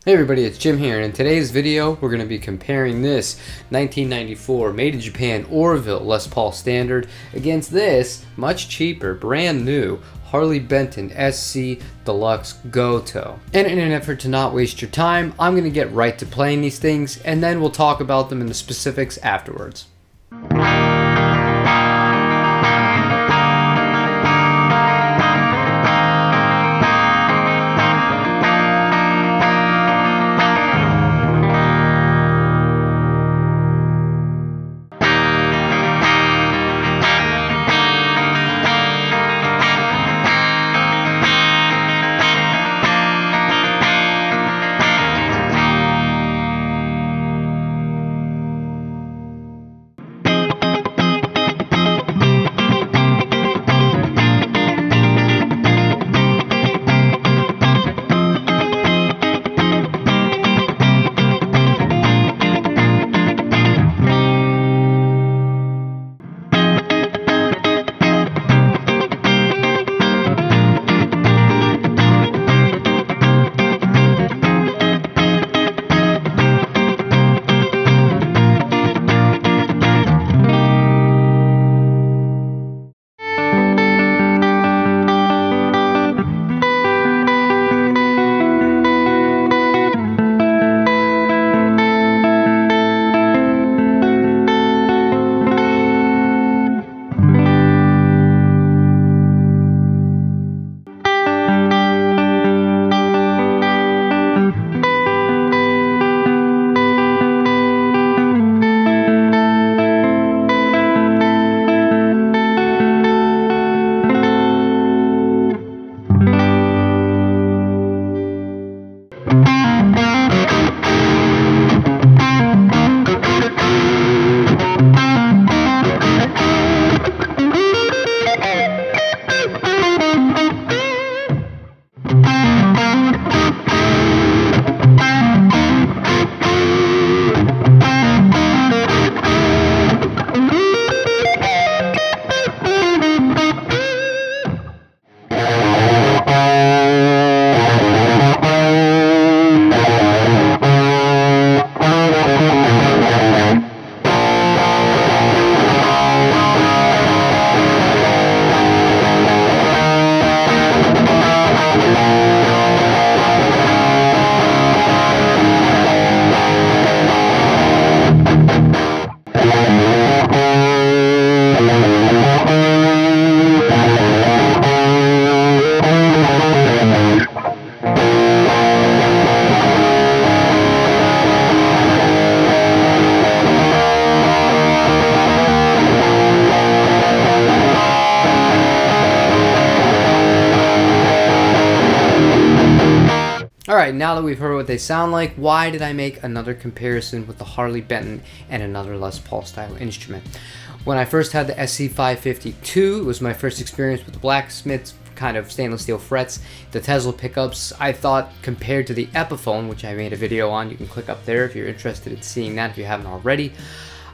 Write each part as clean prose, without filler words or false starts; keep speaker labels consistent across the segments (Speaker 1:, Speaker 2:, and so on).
Speaker 1: Hey everybody, it's Jim here, and in today's video we're going to be comparing this 1994 made in Japan Orville Les Paul Standard against this much cheaper, brand new Harley Benton SC DLX Gotoh. And in an effort to not waste your time, I'm going to get right to playing these things, and then we'll talk about them in the specifics afterwards. Alright, now that we've heard what they sound like, why did I make another comparison with the Harley Benton and another Les Paul style instrument? When I first had the SC552, it was my first experience with the blacksmith's kind of stainless steel frets, the Tesla pickups. I thought, compared to the Epiphone, which I made a video on, you can click up there if you're interested in seeing that if you haven't already,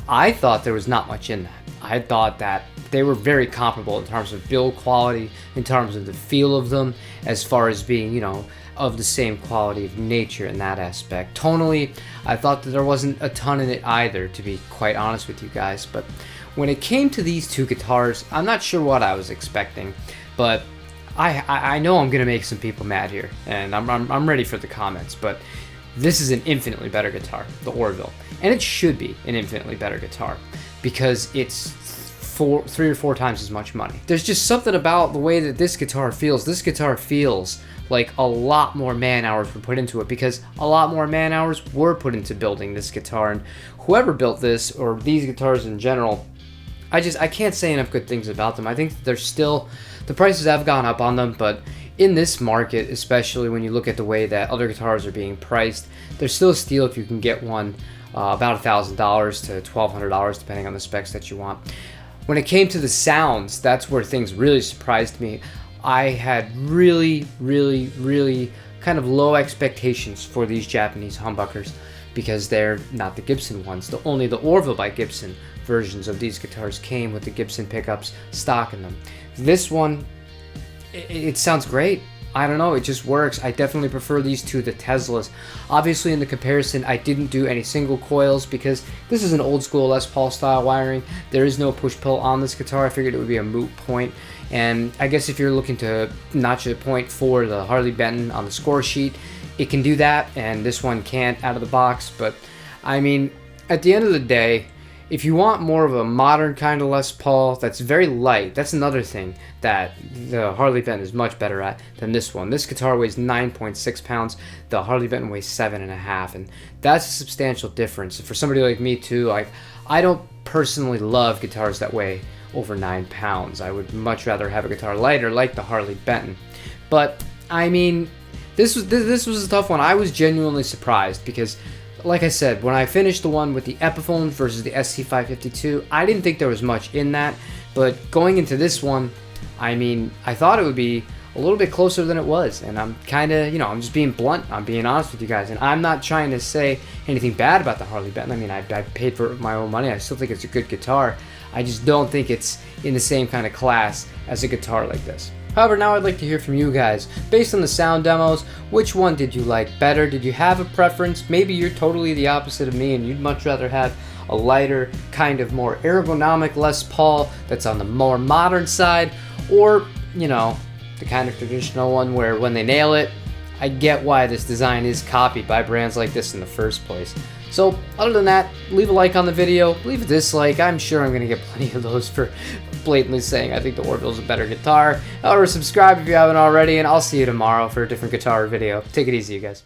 Speaker 1: I thought there was not much in that. I thought that they were very comparable in terms of build quality, in terms of the feel of them, as far as being, of the same quality of nature in that aspect. Tonally, I thought that there wasn't a ton in it either, to be quite honest with you guys. But when it came to these two guitars, I'm not sure what I was expecting, but I know I'm gonna make some people mad here, and I'm ready for the comments. But this is an infinitely better guitar, the Orville, and it should be an infinitely better guitar because it's 3 or 4 times as much money. There's just something about the way that this guitar feels. This guitar feels like a lot more man hours were put into it, because a lot more man hours were put into building this guitar. And whoever built this, or these guitars in general, I can't say enough good things about them. I think that they're still, the prices have gone up on them, but in this market, especially when you look at the way that other guitars are being priced, they're still a steal if you can get one about $1,000 to $1,200, depending on the specs that you want. When it came to the sounds, that's where things really surprised me. I had really kind of low expectations for these Japanese humbuckers because they're not the Gibson ones. Only the Orville by Gibson versions of these guitars came with the Gibson pickups stock in them. This one, it sounds great. I don't know, it just works. I definitely prefer these to the Teslas. Obviously in the comparison, I didn't do any single coils because this is an old school Les Paul style wiring. There is no push-pull on this guitar. I figured it would be a moot point. And I guess if you're looking to notch a point for the Harley Benton on the score sheet, it can do that, and this one can't out of the box. But I mean, at the end of the day, if you want more of a modern kind of Les Paul that's very light, that's another thing that the Harley Benton is much better at than this one. This guitar weighs 9.6 pounds, the Harley Benton weighs 7.5, and that's a substantial difference. For somebody like me too, like, I don't personally love guitars that weigh over 9 pounds. I would much rather have a guitar lighter like the Harley Benton. But I mean, this was a tough one. I was genuinely surprised because, like I said, when I finished the one with the Epiphone versus the SC552, I didn't think there was much in that, but going into this one, I mean, I thought it would be a little bit closer than it was, and I'm kind of, I'm just being blunt, I'm being honest with you guys, and I'm not trying to say anything bad about the Harley Benton. I mean, I paid for my own money, I still think it's a good guitar. I just don't think it's in the same kind of class as a guitar like this. However, now I'd like to hear from you guys. Based on the sound demos, which one did you like better? Did you have a preference? Maybe you're totally the opposite of me and you'd much rather have a lighter, kind of more ergonomic Les Paul that's on the more modern side, or, the kind of traditional one where when they nail it, I get why this design is copied by brands like this in the first place. So, other than that, leave a like on the video, leave a dislike. I'm sure I'm going to get plenty of those for blatantly saying I think the Orville's a better guitar. Or subscribe if you haven't already, and I'll see you tomorrow for a different guitar video. Take it easy, you guys.